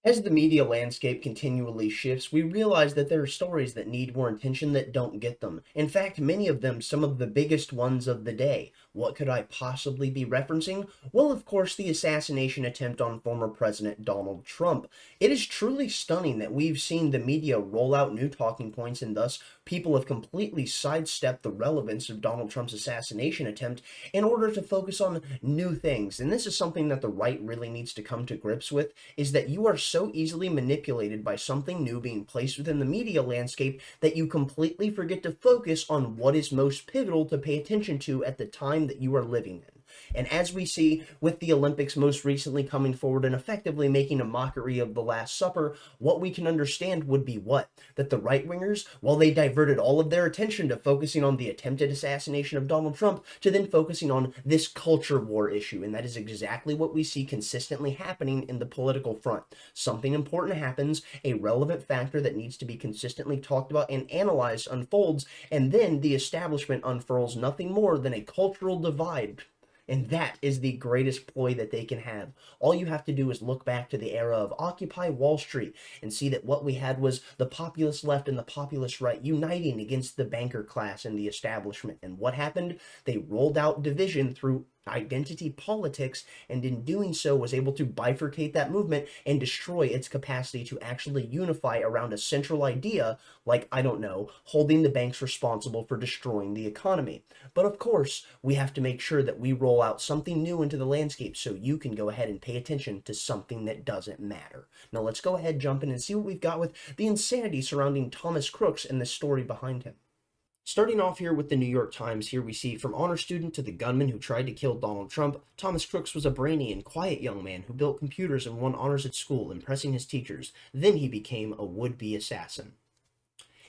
As the media landscape continually shifts, we realize that there are stories that need more attention that don't get them. In fact, many of them some of the biggest ones of the day. What could I possibly be referencing? Well, of course, the assassination attempt on former President Donald Trump. It is truly stunning that we've seen the media roll out new talking points, and thus people have completely sidestepped the relevance of Donald Trump's assassination attempt in order to focus on new things. And this is something that the right really needs to come to grips with, is that you are so easily manipulated by something new being placed within the media landscape that you completely forget to focus on what is most pivotal to pay attention to at the time that you are living in. And as we see with the Olympics most recently coming forward and effectively making a mockery of the Last Supper, what we can understand would be what? That the right wingers, while they diverted all of their attention to focusing on the attempted assassination of Donald Trump, to then focusing on this culture war issue. And that is exactly what we see consistently happening in the political front. Something important happens, a relevant factor that needs to be consistently talked about and analyzed unfolds, and then the establishment unfurls nothing more than a cultural divide. And that is the greatest ploy that they can have. All you have to do is look back to the era of Occupy Wall Street and see that what we had was the populist left and the populist right uniting against the banker class and the establishment. And what happened? They rolled out division through identity politics, and in doing so was able to bifurcate that movement and destroy its capacity to actually unify around a central idea, like, I don't know, holding the banks responsible for destroying the economy. But of course, we have to make sure that we roll out something new into the landscape so you can go ahead and pay attention to something that doesn't matter. Now let's go ahead, jump in, and see what we've got with the insanity surrounding Thomas Crooks and the story behind him. Starting off here with the New York Times, here we see from honor student to the gunman who tried to kill Donald Trump, Thomas Crooks was a brainy and quiet young man who built computers and won honors at school, impressing his teachers. Then he became a would-be assassin.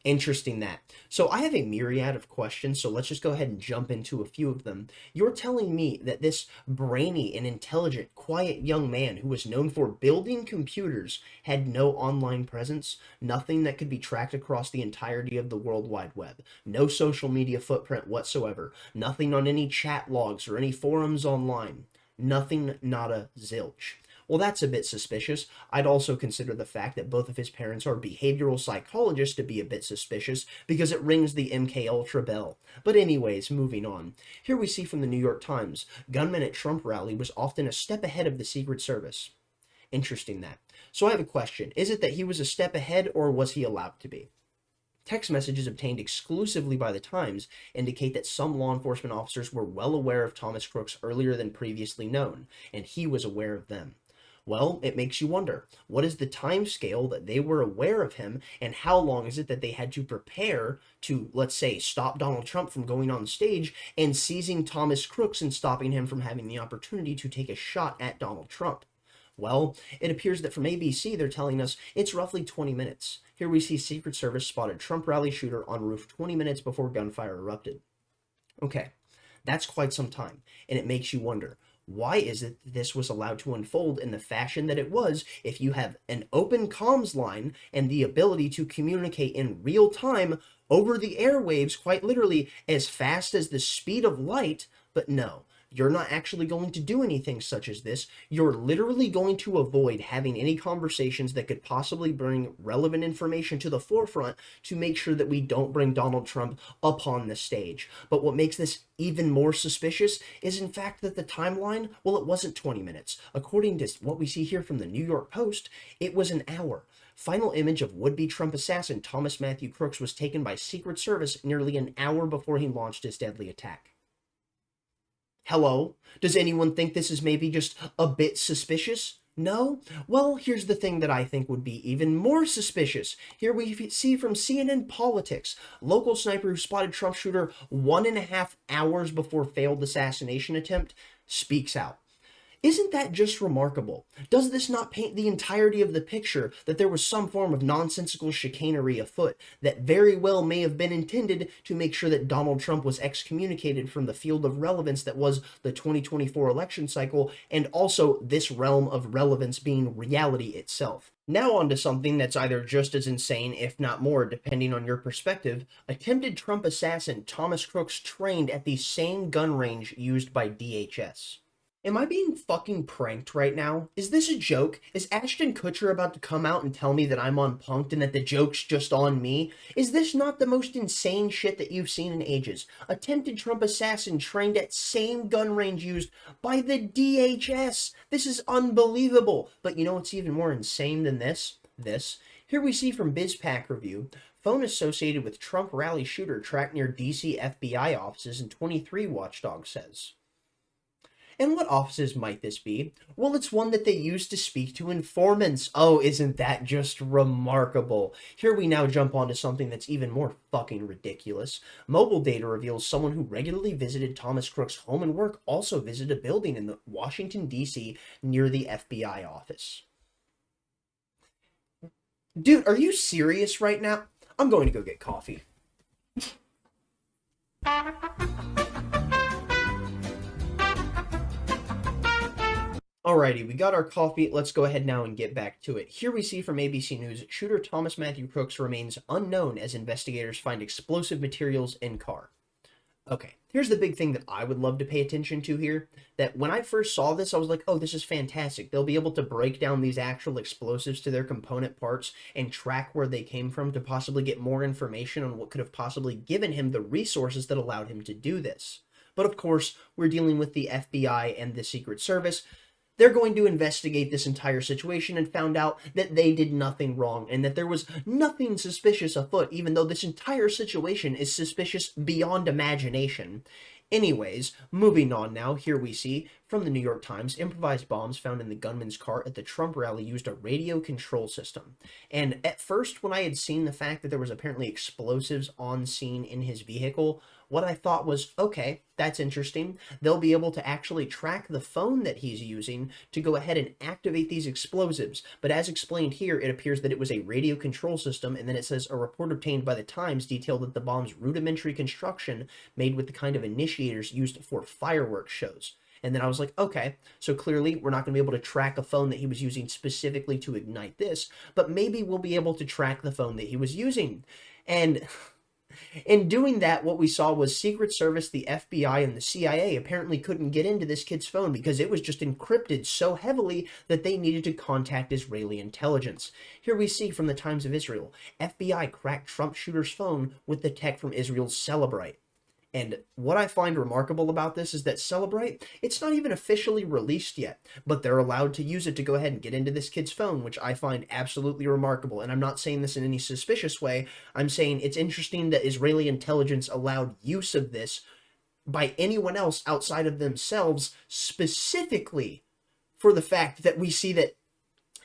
Interesting that. So I have a myriad of questions, so let's just go ahead and jump into a few of them. You're telling me that this brainy and intelligent, quiet young man who was known for building computers had no online presence, nothing that could be tracked across the entirety of the World Wide Web, no social media footprint whatsoever, nothing on any chat logs or any forums online, nothing, nada, zilch. Well, that's a bit suspicious. I'd also consider the fact that both of his parents are behavioral psychologists to be a bit suspicious because it rings the MK Ultra bell. But anyways, moving on. Here we see from the New York Times, gunman at Trump rally was often a step ahead of the Secret Service. Interesting that. So I have a question. Is it that he was a step ahead, or was he allowed to be? Text messages obtained exclusively by the Times indicate that some law enforcement officers were well aware of Thomas Crooks earlier than previously known, and he was aware of them. Well, it makes you wonder, what is the time scale that they were aware of him, and how long is it that they had to prepare to, let's say, stop Donald Trump from going on stage and seizing Thomas Crooks and stopping him from having the opportunity to take a shot at Donald Trump? Well, it appears that from ABC, they're telling us it's roughly 20 minutes. Here we see Secret Service spotted Trump rally shooter on roof 20 minutes before gunfire erupted. Okay, that's quite some time, and it makes you wonder, why is it that this was allowed to unfold in the fashion that it was if you have an open comms line and the ability to communicate in real time over the airwaves, quite literally as fast as the speed of light? But no, you're not actually going to do anything such as this. You're literally going to avoid having any conversations that could possibly bring relevant information to the forefront to make sure that we don't bring Donald Trump upon the stage. But what makes this even more suspicious is in fact that the timeline, well, it wasn't 20 minutes. According to what we see here from the New York Post, it was an hour. Final image of would-be Trump assassin Thomas Matthew Crooks was taken by Secret Service nearly an hour before he launched his deadly attack. Hello? Does anyone think this is maybe just a bit suspicious? No? Well, here's the thing that I think would be even more suspicious. Here we see from CNN Politics, local sniper who spotted Trump shooter 1.5 hours before failed assassination attempt speaks out. Isn't that just remarkable? Does this not paint the entirety of the picture that there was some form of nonsensical chicanery afoot that very well may have been intended to make sure that Donald Trump was excommunicated from the field of relevance that was the 2024 election cycle, and also this realm of relevance being reality itself? Now on to something that's either just as insane, if not more, depending on your perspective. Attempted Trump assassin Thomas Crooks trained at the same gun range used by DHS. Am I being fucking pranked right now? Is this a joke? Is Ashton Kutcher about to come out and tell me that I'm on Punk'd and that the joke's just on me? Is this not the most insane shit that you've seen in ages? Attempted Trump assassin trained at same gun range used by the DHS. This is unbelievable. But you know what's even more insane than this? Here we see from BizPack Review, phone associated with Trump rally shooter tracked near DC FBI offices and 23 Watchdog says. And what offices might this be? Well, it's one that they use to speak to informants. Oh, isn't that just remarkable? Here we now jump onto something that's even more fucking ridiculous. Mobile data reveals someone who regularly visited Thomas Crook's home and work also visited a building in the Washington, D.C. near the FBI office. Dude, are you serious right now? I'm going to go get coffee. Alrighty, we got our coffee. Let's go ahead now and get back to it. Here we see from ABC News, shooter Thomas Matthew Crooks remains unknown as investigators find explosive materials in car. Okay, here's the big thing that I would love to pay attention to here. That when I first saw this, I was like, oh, this is fantastic. They'll be able to break down these actual explosives to their component parts and track where they came from to possibly get more information on what could have possibly given him the resources that allowed him to do this. But of course, we're dealing with the FBI and the Secret Service. They're going to investigate this entire situation and found out that they did nothing wrong and that there was nothing suspicious afoot, even though this entire situation is suspicious beyond imagination. Anyways, moving on now, here we see from the New York Times, improvised bombs found in the gunman's car at the Trump rally used a radio control system. And at first, when I had seen the fact that there was apparently explosives on scene in his vehicle, what I thought was, okay, that's interesting. They'll be able to actually track the phone that he's using to go ahead and activate these explosives. But as explained here, it appears that it was a radio control system, and then it says a report obtained by the Times detailed that the bomb's rudimentary construction made with the kind of initiators used for fireworks shows. And then I was like, okay, so clearly we're not going to be able to track a phone that he was using specifically to ignite this, but maybe we'll be able to track the phone that he was using. And in doing that, what we saw was Secret Service, the FBI, and the CIA apparently couldn't get into this kid's phone because it was just encrypted so heavily that they needed to contact Israeli intelligence. Here we see from the Times of Israel, FBI cracked Trump shooter's phone with the tech from Israel's Celebrite. And what I find remarkable about this is that Celebrite, it's not even officially released yet, but they're allowed to use it to go ahead and get into this kid's phone, which I find absolutely remarkable. And I'm not saying this in any suspicious way. I'm saying it's interesting that Israeli intelligence allowed use of this by anyone else outside of themselves, specifically for the fact that we see that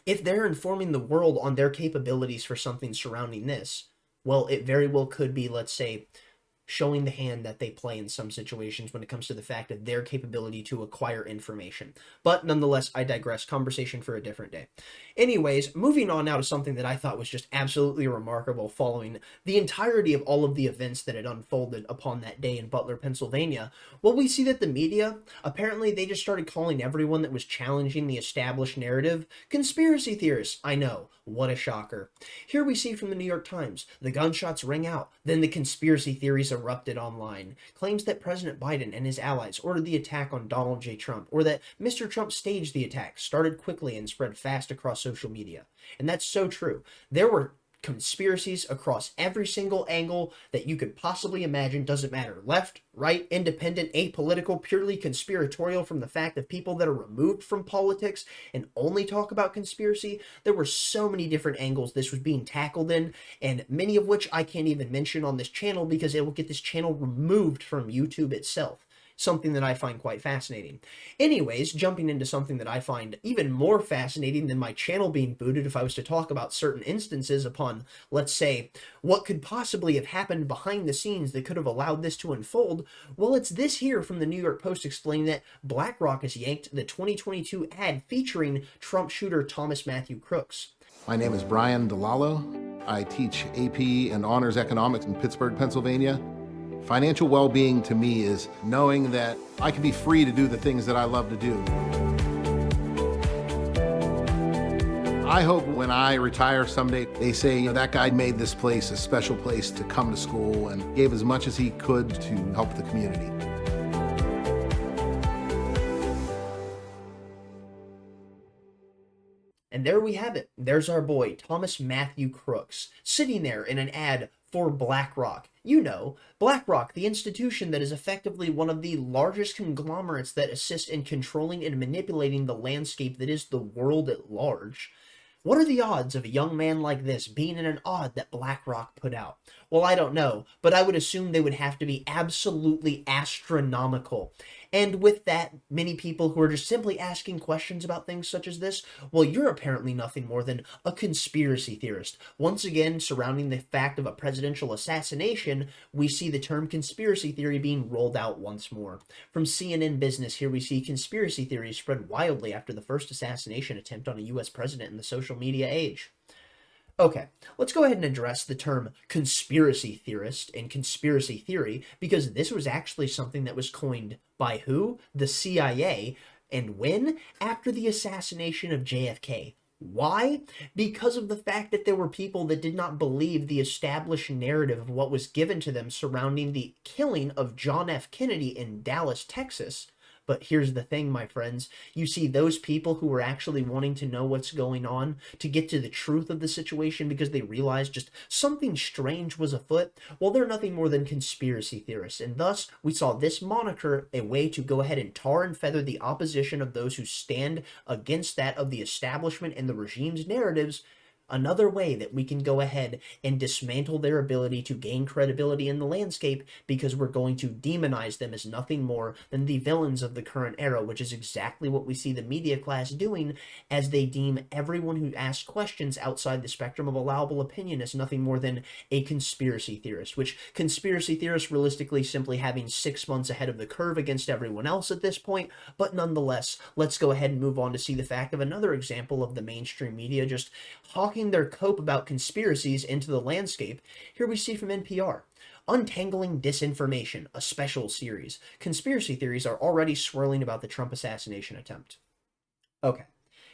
if they're informing the world on their capabilities for something surrounding this, well, it very well could be, let's say, showing the hand that they play in some situations when it comes to the fact of their capability to acquire information. But nonetheless, I digress. Conversation for a different day. Anyways, moving on now to something that I thought was just absolutely remarkable following the entirety of all of the events that had unfolded upon that day in Butler, Pennsylvania. Well, we see that the media, apparently they just started calling everyone that was challenging the established narrative conspiracy theorists. I know, what a shocker. Here we see from the New York Times, the gunshots ring out, then the conspiracy theories erupted online. Claims that President Biden and his allies ordered the attack on Donald J. Trump, or that Mr. Trump staged the attack, started quickly and spread fast across social media. And that's so true. There were conspiracies across every single angle that you could possibly imagine. Doesn't matter. Left, right, independent, apolitical, purely conspiratorial, from the fact of people that are removed from politics and only talk about conspiracy. There were so many different angles this was being tackled in, and many of which I can't even mention on this channel because it will get this channel removed from YouTube itself. Something that I find quite fascinating. Anyways, jumping into something that I find even more fascinating than my channel being booted if I was to talk about certain instances upon, let's say, what could possibly have happened behind the scenes that could have allowed this to unfold, well, it's this here from the New York Post explaining that BlackRock has yanked the 2022 ad featuring Trump shooter Thomas Matthew Crooks. My name is Brian DeLallo. I teach AP and Honors Economics in Pittsburgh, Pennsylvania. Financial well-being to me is knowing that I can be free to do the things that I love to do. I hope when I retire someday, they say, you know, that guy made this place a special place to come to school and gave as much as he could to help the community. And there we have it. There's our boy, Thomas Matthew Crooks, sitting there in an ad for BlackRock. You know, BlackRock, the institution that is effectively one of the largest conglomerates that assist in controlling and manipulating the landscape that is the world at large. What are the odds of a young man like this being in an ad that BlackRock put out? Well, I don't know, but I would assume they would have to be absolutely astronomical. And with that, many people who are just simply asking questions about things such as this, well, you're apparently nothing more than a conspiracy theorist. Once again, surrounding the fact of a presidential assassination, we see the term conspiracy theory being rolled out once more. From CNN Business, here we see conspiracy theories spread wildly after the first assassination attempt on a US president in the social media age. Okay, let's go ahead and address the term conspiracy theorist and conspiracy theory, because this was actually something that was coined by who? The CIA. And when? After the assassination of JFK. Why? Because of the fact that there were people that did not believe the established narrative of what was given to them surrounding the killing of John F. Kennedy in Dallas, Texas. But here's the thing, my friends. You see, those people who were actually wanting to know what's going on, to get to the truth of the situation because they realized just something strange was afoot, well, they're nothing more than conspiracy theorists. And thus, we saw this moniker a way to go ahead and tar and feather the opposition of those who stand against that of the establishment and the regime's narratives. Another way that we can go ahead and dismantle their ability to gain credibility in the landscape, because we're going to demonize them as nothing more than the villains of the current era, which is exactly what we see the media class doing, as they deem everyone who asks questions outside the spectrum of allowable opinion as nothing more than a conspiracy theorist, which conspiracy theorists realistically simply having 6 months ahead of the curve against everyone else at this point. But nonetheless, let's go ahead and move on to see the fact of another example of the mainstream media just hawking their cope about conspiracies into the landscape. Here we see from NPR. Untangling Disinformation, a special series. Conspiracy theories are already swirling about the Trump assassination attempt. Okay.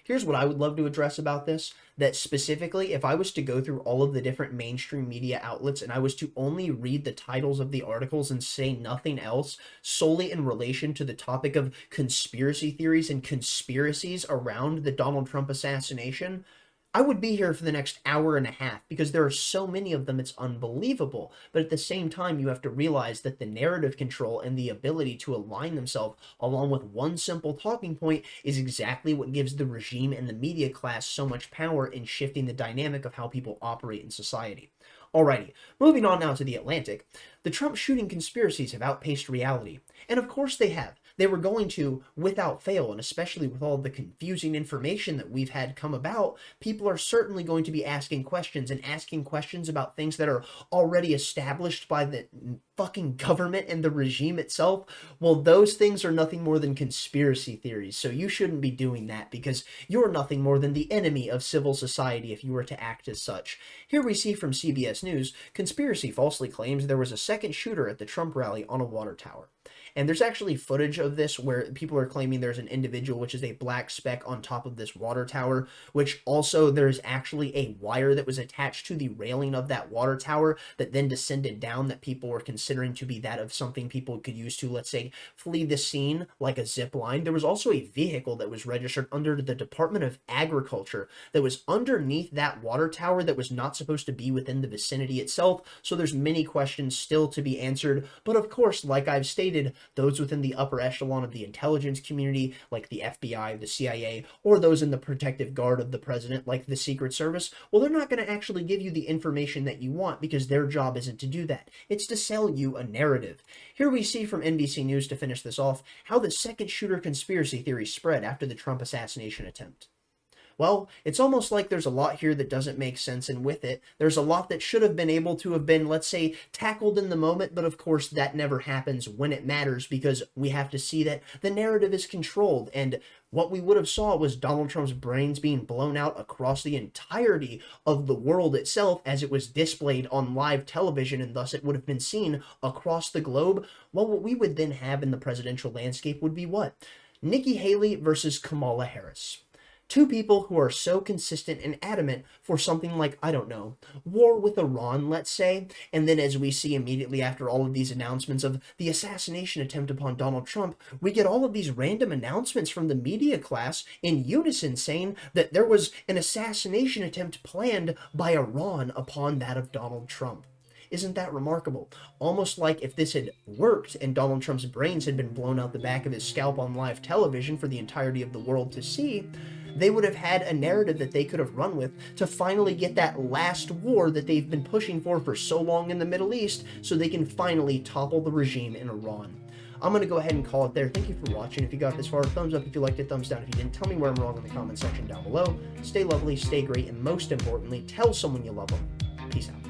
Here's what I would love to address about this, that specifically, if I was to go through all of the different mainstream media outlets and I was to only read the titles of the articles and say nothing else solely in relation to the topic of conspiracy theories and conspiracies around the Donald Trump assassination, I would be here for the next hour and a half, because there are so many of them, it's unbelievable. But at the same time, you have to realize that the narrative control and the ability to align themselves along with one simple talking point is exactly what gives the regime and the media class so much power in shifting the dynamic of how people operate in society. Alrighty, moving on now to The Atlantic. The Trump shooting conspiracies have outpaced reality. And of course they have. They were going to, without fail, and especially with all the confusing information that we've had come about, people are certainly going to be asking questions, and asking questions about things that are already established by the fucking government and the regime itself. Well, those things are nothing more than conspiracy theories, so you shouldn't be doing that, because you're nothing more than the enemy of civil society if you were to act as such. Here we see from CBS News, conspiracy falsely claims there was a second shooter at the Trump rally on a water tower. And there's actually footage of this where people are claiming there's an individual, which is a black speck on top of this water tower, which also there's actually a wire that was attached to the railing of that water tower that then descended down, that people were considering to be that of something people could use to, let's say, flee the scene like a zip line. There was also a vehicle that was registered under the Department of Agriculture that was underneath that water tower that was not supposed to be within the vicinity itself. So there's many questions still to be answered. But of course, like I've stated, those within the upper echelon of the intelligence community, like the FBI, the CIA, or those in the protective guard of the president, like the Secret Service, well, they're not going to actually give you the information that you want, because their job isn't to do that. It's to sell you a narrative. Here we see from NBC News, to finish this off, how the second shooter conspiracy theory spread after the Trump assassination attempt. Well, it's almost like there's a lot here that doesn't make sense, and with it, there's a lot that should have been able to have been, let's say, tackled in the moment, but of course that never happens when it matters, because we have to see that the narrative is controlled, and what we would have saw was Donald Trump's brains being blown out across the entirety of the world itself as it was displayed on live television, and thus it would have been seen across the globe. Well, what we would then have in the presidential landscape would be what? Nikki Haley versus Kamala Harris. Two people who are so consistent and adamant for something like, I don't know, war with Iran, let's say, and then as we see immediately after all of these announcements of the assassination attempt upon Donald Trump, we get all of these random announcements from the media class in unison saying that there was an assassination attempt planned by Iran upon that of Donald Trump. Isn't that remarkable? Almost like if this had worked and Donald Trump's brains had been blown out the back of his scalp on live television for the entirety of the world to see, they would have had a narrative that they could have run with to finally get that last war that they've been pushing for so long in the Middle East, so they can finally topple the regime in Iran. I'm going to go ahead and call it there. Thank you for watching. If you got this far, thumbs up if you liked it, thumbs down if you didn't. Tell me where I'm wrong in the comment section down below. Stay lovely, stay great, and most importantly, tell someone you love them. Peace out.